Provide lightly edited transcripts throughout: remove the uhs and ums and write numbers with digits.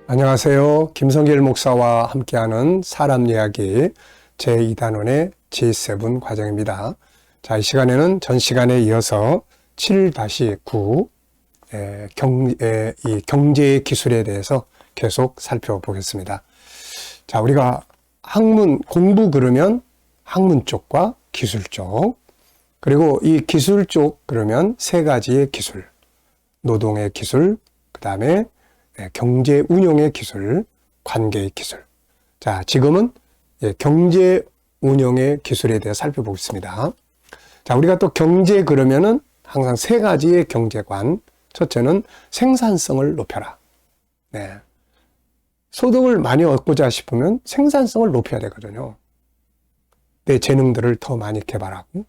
안녕하세요. 김성길 목사와 함께하는 사람 이야기 제2단원의 G7 과정입니다. 자, 이 시간에는 전 시간에 이어서 7-9 이 경제의 기술에 대해서 계속 살펴보겠습니다. 자, 우리가 학문 공부 그러면 학문 쪽과 기술 쪽, 그리고 이 기술 쪽 그러면 세 가지의 기술, 노동의 기술, 그 다음에 경제 운용의 기술, 관계의 기술. 자, 지금은 경제 운용의 기술에 대해 살펴보겠습니다. 자, 우리가 또 경제 그러면은 항상 세 가지의 경제관. 첫째는 생산성을 높여라. 네. 소득을 많이 얻고자 싶으면 생산성을 높여야 되거든요. 내 재능들을 더 많이 개발하고.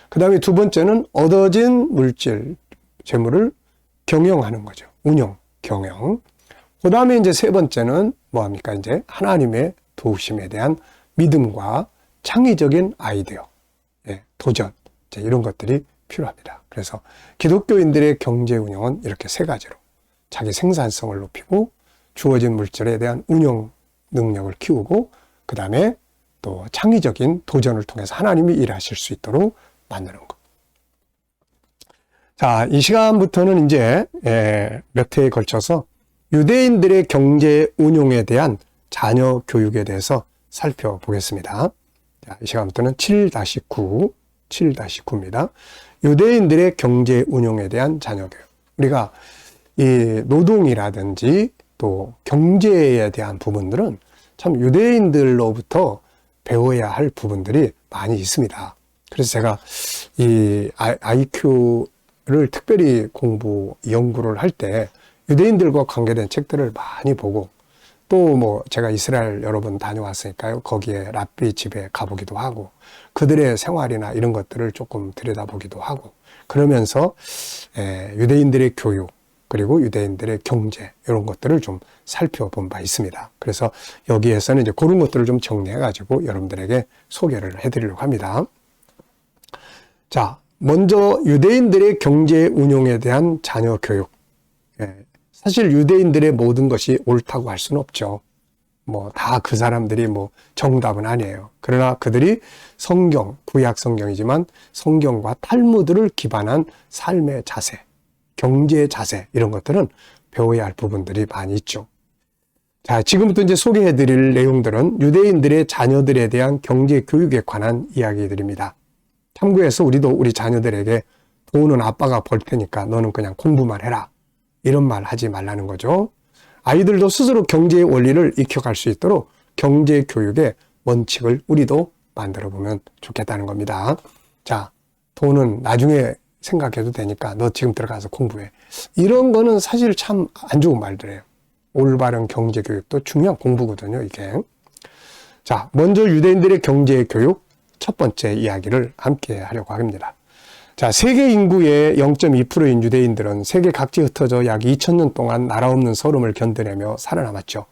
그 다음에 두 번째는 얻어진 물질, 재물을 경영하는 거죠. 운영, 경영. 그 다음에 이제 세 번째는 뭐합니까? 이제 하나님의 도우심에 대한 믿음과 창의적인 아이디어, 도전, 이런 것들이 필요합니다. 그래서 기독교인들의 경제 운영은 이렇게 세 가지로 자기 생산성을 높이고 주어진 물질에 대한 운영 능력을 키우고 그 다음에 또 창의적인 도전을 통해서 하나님이 일하실 수 있도록 만드는 것. 자, 이 시간부터는 이제 몇 회에 걸쳐서 유대인들의 경제 운용에 대한 자녀 교육에 대해서 살펴보겠습니다. 자, 이 시간부터는 7-9입니다. 유대인들의 경제 운용에 대한 자녀 교육. 우리가 이 노동이라든지 또 경제에 대한 부분들은 참 유대인들로부터 배워야 할 부분들이 많이 있습니다. 그래서 제가 이 IQ를 특별히 연구를 할 때 유대인들과 관계된 책들을 많이 보고 또 뭐 제가 이스라엘 여러 번 다녀왔으니까요. 거기에 랍비 집에 가보기도 하고 그들의 생활이나 이런 것들을 조금 들여다보기도 하고 그러면서 유대인들의 교육 그리고 유대인들의 경제 이런 것들을 좀 살펴본 바 있습니다. 그래서 여기에서는 이제 그런 것들을 좀 정리해 가지고 여러분들에게 소개를 해드리려고 합니다. 자, 먼저 유대인들의 경제 운용에 대한 자녀 교육. 사실 유대인들의 모든 것이 옳다고 할 수는 없죠. 뭐 다 그 사람들이 뭐 정답은 아니에요. 그러나 그들이 성경, 구약 성경이지만 성경과 탈무드를 기반한 삶의 자세, 경제의 자세 이런 것들은 배워야 할 부분들이 많이 있죠. 자, 지금부터 이제 소개해 드릴 내용들은 유대인들의 자녀들에 대한 경제 교육에 관한 이야기들입니다. 참고해서 우리도 우리 자녀들에게 돈은 아빠가 벌 테니까 너는 그냥 공부만 해라. 이런 말 하지 말라는 거죠. 아이들도 스스로 경제의 원리를 익혀갈 수 있도록 경제 교육의 원칙을 우리도 만들어 보면 좋겠다는 겁니다. 자, 돈은 나중에 생각해도 되니까 너 지금 들어가서 공부해. 이런 거는 사실 참 안 좋은 말들이에요. 올바른 경제 교육도 중요한 공부거든요, 이게. 자, 먼저 유대인들의 경제 교육 첫 번째 이야기를 함께 하려고 합니다. 자, 세계 인구의 0.2%인 유대인들은 세계 각지에 흩어져 약 2000년 동안 나라 없는 서름을 견뎌내며 살아남았죠.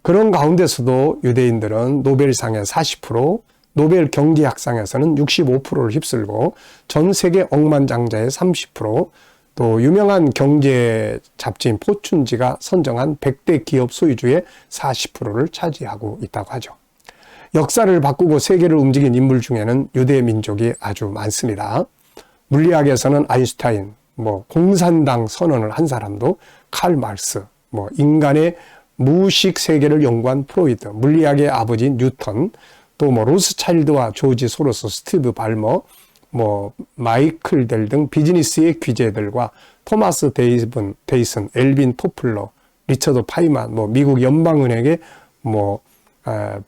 그런 가운데서도 유대인들은 노벨상의 40%, 노벨 경제학상에서는 65%를 휩쓸고 전 세계 억만장자의 30%, 또 유명한 경제 잡지인 포춘지가 선정한 100대 기업 소유주의 40%를 차지하고 있다고 하죠. 역사를 바꾸고 세계를 움직인 인물 중에는 유대 민족이 아주 많습니다. 물리학에서는 아인슈타인, 공산당 선언을 한 사람도 칼 마르크스, 인간의 무의식 세계를 연구한 프로이드, 물리학의 아버지 뉴턴, 또 로스차일드와 조지 소로스, 스티브 발머, 마이클 델 등 비즈니스의 귀재들과 토마스 데이슨, 엘빈 토플러, 리처드 파이만, 미국 연방은행의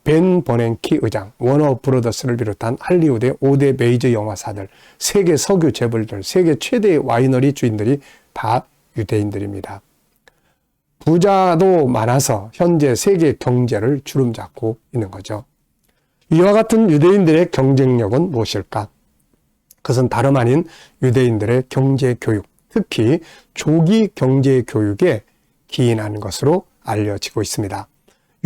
벤 버냉키 의장, 워너 브로더스를 비롯한 할리우드의 5대 메이저 영화사들, 세계 석유 재벌들, 세계 최대의 와이너리 주인들이 다 유대인들입니다. 부자도 많아서 현재 세계 경제를 주름잡고 있는 거죠. 이와 같은 유대인들의 경쟁력은 무엇일까? 그것은 다름 아닌 유대인들의 경제 교육, 특히 조기 경제 교육에 기인한 것으로 알려지고 있습니다.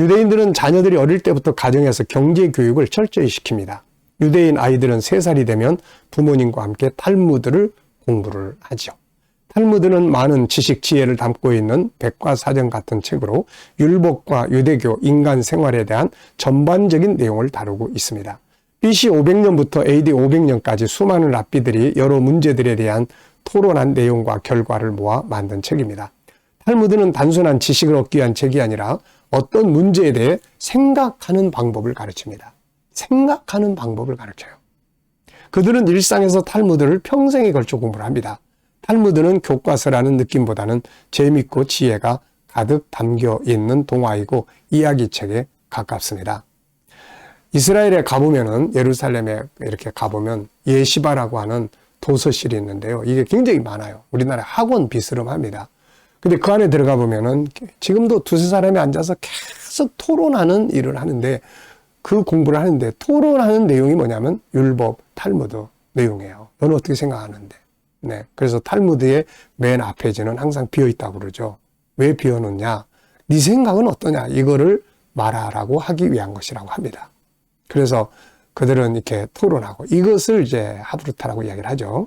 유대인들은 자녀들이 어릴 때부터 가정에서 경제 교육을 철저히 시킵니다. 유대인 아이들은 3살이 되면 부모님과 함께 탈무드를 공부를 하죠. 탈무드는 많은 지식 지혜를 담고 있는 백과사전 같은 책으로 율법과 유대교, 인간 생활에 대한 전반적인 내용을 다루고 있습니다. BC 500년부터 AD 500년까지 수많은 랍비들이 여러 문제들에 대한 토론한 내용과 결과를 모아 만든 책입니다. 탈무드는 단순한 지식을 얻기 위한 책이 아니라 어떤 문제에 대해 생각하는 방법을 가르칩니다. 생각하는 방법을 가르쳐요. 그들은 일상에서 탈무드를 평생에 걸쳐 공부를 합니다. 탈무드는 교과서라는 느낌보다는 재밌고 지혜가 가득 담겨 있는 동화이고 이야기책에 가깝습니다. 이스라엘에 가보면은, 예루살렘에 이렇게 가보면 예시바라고 하는 도서실이 있는데요. 이게 굉장히 많아요. 우리나라 학원 비스름합니다. 근데 그 안에 들어가 보면은 지금도 두세 사람이 앉아서 계속 토론하는 일을 하는데, 그 공부를 하는데 토론하는 내용이 뭐냐면 율법, 탈무드 내용이에요. 너는 어떻게 생각하는데? 네. 그래서 탈무드의 맨 앞페이지는 항상 비어 있다고 그러죠. 왜 비어 놓냐? 네 생각은 어떠냐? 이거를 말하라고 하기 위한 것이라고 합니다. 그래서 그들은 이렇게 토론하고, 이것을 이제 하브루타라고 이야기를 하죠.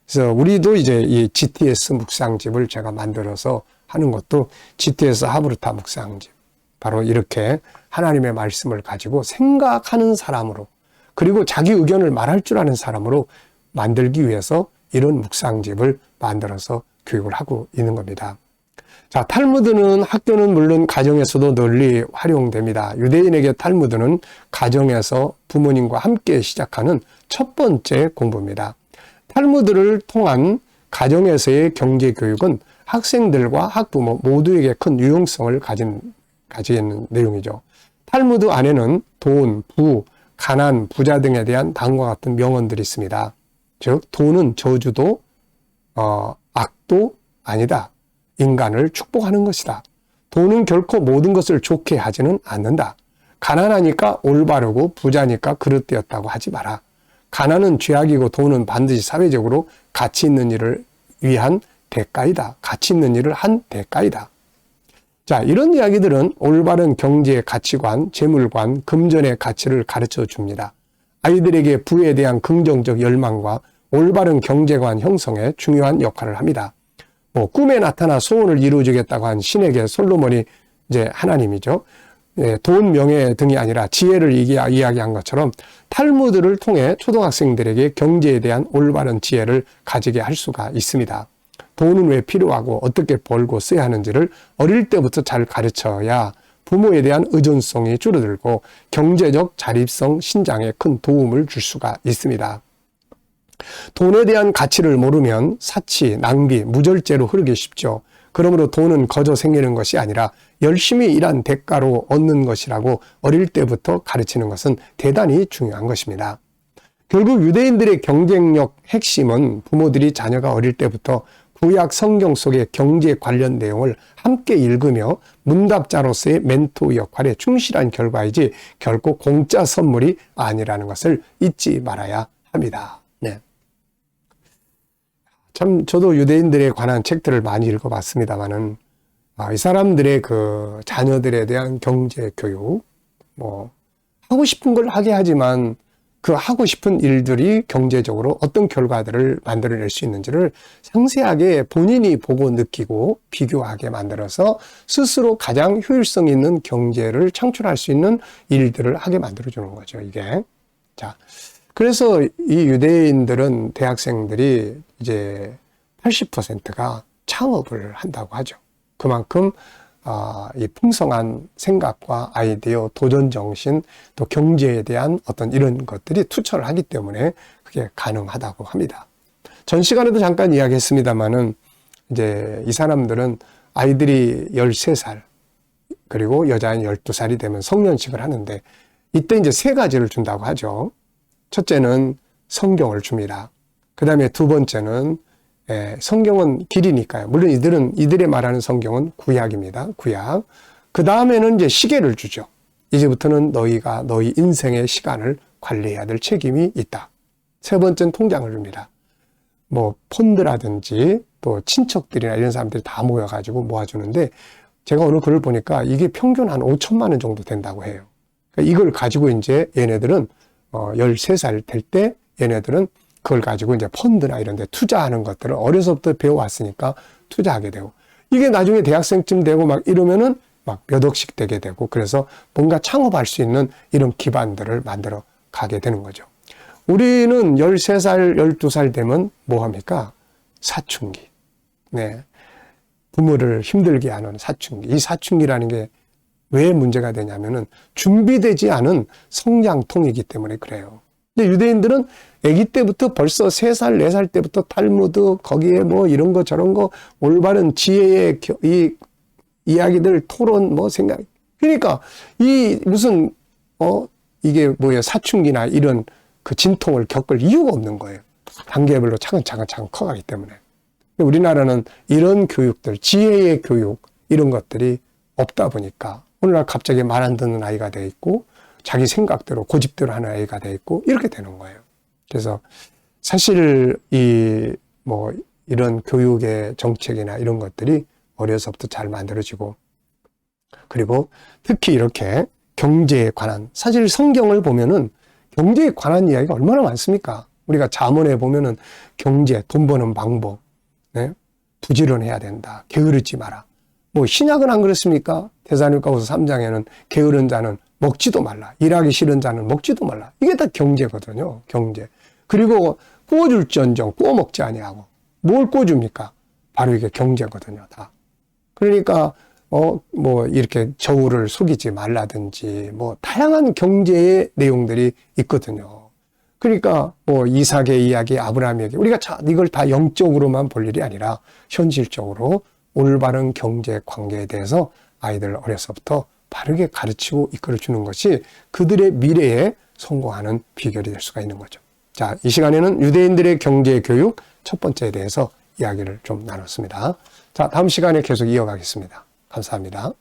그래서 우리도 이제 이 GTS 묵상집을 제가 만들어서 하는 것도 GTS 하브루타 묵상집. 바로 이렇게 하나님의 말씀을 가지고 생각하는 사람으로, 그리고 자기 의견을 말할 줄 아는 사람으로 만들기 위해서 이런 묵상집을 만들어서 교육을 하고 있는 겁니다. 자, 탈무드는 학교는 물론 가정에서도 널리 활용됩니다. 유대인에게 탈무드는 가정에서 부모님과 함께 시작하는 첫 번째 공부입니다. 탈무드를 통한 가정에서의 경제 교육은 학생들과 학부모 모두에게 큰 유용성을 가지는 내용이죠. 탈무드 안에는 돈, 부, 가난, 부자 등에 대한 다음과 같은 명언들이 있습니다. 즉, 돈은 저주도 악도 아니다. 인간을 축복하는 것이다. 돈은 결코 모든 것을 좋게 하지는 않는다. 가난하니까 올바르고 부자니까 그릇되었다고 하지 마라. 가난은 죄악이고 돈은 반드시 사회적으로 가치 있는 일을 위한 대가이다. 가치 있는 일을 한 대가이다. 자, 이런 이야기들은 올바른 경제의 가치관, 재물관, 금전의 가치를 가르쳐 줍니다. 아이들에게 부에 대한 긍정적 열망과 올바른 경제관 형성에 중요한 역할을 합니다. 꿈에 나타나 소원을 이루어주겠다고 한 신에게 솔로몬이 이제 하나님이죠. 돈, 명예 등이 아니라 지혜를 이야기한 것처럼 탈무드를 통해 초등학생들에게 경제에 대한 올바른 지혜를 가지게 할 수가 있습니다. 돈은 왜 필요하고 어떻게 벌고 써야 하는지를 어릴 때부터 잘 가르쳐야 부모에 대한 의존성이 줄어들고 경제적 자립성 신장에 큰 도움을 줄 수가 있습니다. 돈에 대한 가치를 모르면 사치, 낭비, 무절제로 흐르기 쉽죠. 그러므로 돈은 거저 생기는 것이 아니라 열심히 일한 대가로 얻는 것이라고 어릴 때부터 가르치는 것은 대단히 중요한 것입니다. 결국 유대인들의 경쟁력 핵심은 부모들이 자녀가 어릴 때부터 구약 성경 속의 경제 관련 내용을 함께 읽으며 문답자로서의 멘토 역할에 충실한 결과이지 결코 공짜 선물이 아니라는 것을 잊지 말아야 합니다. 네. 참 저도 유대인들에 관한 책들을 많이 읽어봤습니다만은 이 사람들의 그 자녀들에 대한 경제 교육, 하고 싶은 걸 하게 하지만 그 하고 싶은 일들이 경제적으로 어떤 결과들을 만들어낼 수 있는지를 상세하게 본인이 보고 느끼고 비교하게 만들어서 스스로 가장 효율성 있는 경제를 창출할 수 있는 일들을 하게 만들어주는 거죠, 이게. 자, 그래서 이 유대인들은 대학생들이 이제 80%가 창업을 한다고 하죠. 그만큼 이 풍성한 생각과 아이디어, 도전 정신, 또 경제에 대한 어떤 이런 것들이 투철을 하기 때문에 그게 가능하다고 합니다. 전 시간에도 잠깐 이야기했습니다만은 이제 이 사람들은 아이들이 13살 그리고 여자인 12살이 되면 성년식을 하는데 이때 이제 세 가지를 준다고 하죠. 첫째는 성경을 줍니다. 그 다음에 두 번째는 성경은 길이니까요. 물론 이들의 말하는 성경은 구약입니다. 구약. 그 다음에는 이제 시계를 주죠. 이제부터는 너희가 너희 인생의 시간을 관리해야 될 책임이 있다. 세 번째는 통장을 줍니다. 펀드라든지 또 친척들이나 이런 사람들이 다 모여가지고 모아주는데 제가 어느 글을 보니까 이게 평균 한 5천만 원 정도 된다고 해요. 그러니까 이걸 가지고 이제 얘네들은 13살 될 때 얘네들은 그걸 가지고 이제 펀드나 이런 데 투자하는 것들을 어려서부터 배워왔으니까 투자하게 되고, 이게 나중에 대학생쯤 되고 막 이러면은 막 몇 억씩 되게 되고, 그래서 뭔가 창업할 수 있는 이런 기반들을 만들어 가게 되는 거죠. 우리는 13살, 12살 되면 뭐 합니까? 사춘기. 네. 부모를 힘들게 하는 사춘기. 이 사춘기라는 게 왜 문제가 되냐면은 준비되지 않은 성장통이기 때문에 그래요. 근데 유대인들은 아기 때부터 벌써 3살, 4살 때부터 탈무드, 거기에 뭐 이런 거 저런 거 올바른 지혜의 이 이야기들, 토론, 뭐 생각. 그러니까 이 무슨 이게 뭐예요? 사춘기나 이런 그 진통을 겪을 이유가 없는 거예요. 단계별로 차근차근 커가기 때문에. 우리나라는 이런 교육들, 지혜의 교육, 이런 것들이 없다 보니까 오늘날 갑자기 말 안 듣는 아이가 돼 있고, 자기 생각대로 고집대로 하는 아이가 돼 있고, 이렇게 되는 거예요. 그래서 사실 이런 교육의 정책이나 이런 것들이 어려서부터 잘 만들어지고, 그리고 특히 이렇게 경제에 관한, 사실 성경을 보면은 경제에 관한 이야기가 얼마나 많습니까? 우리가 잠언에 보면은 경제, 돈 버는 방법, 네? 부지런해야 된다. 게으르지 마라. 뭐 신약은 안 그렇습니까? 데살로니가후서 3장에는 게으른 자는 먹지도 말라. 일하기 싫은 자는 먹지도 말라. 이게 다 경제거든요. 경제. 그리고 구워줄지언정 구워 먹지 아니하고. 뭘 구워줍니까? 바로 이게 경제거든요. 다. 그러니까 이렇게 저울을 속이지 말라든지 뭐 다양한 경제의 내용들이 있거든요. 그러니까 이삭의 이야기, 아브라함의 이야기, 우리가 이걸 다 영적으로만 볼 일이 아니라 현실적으로 올바른 경제 관계에 대해서 아이들 어려서부터 바르게 가르치고 이끌어 주는 것이 그들의 미래에 성공하는 비결이 될 수가 있는 거죠. 자, 이 시간에는 유대인들의 경제 교육 첫 번째에 대해서 이야기를 좀 나눴습니다. 자, 다음 시간에 계속 이어가겠습니다. 감사합니다.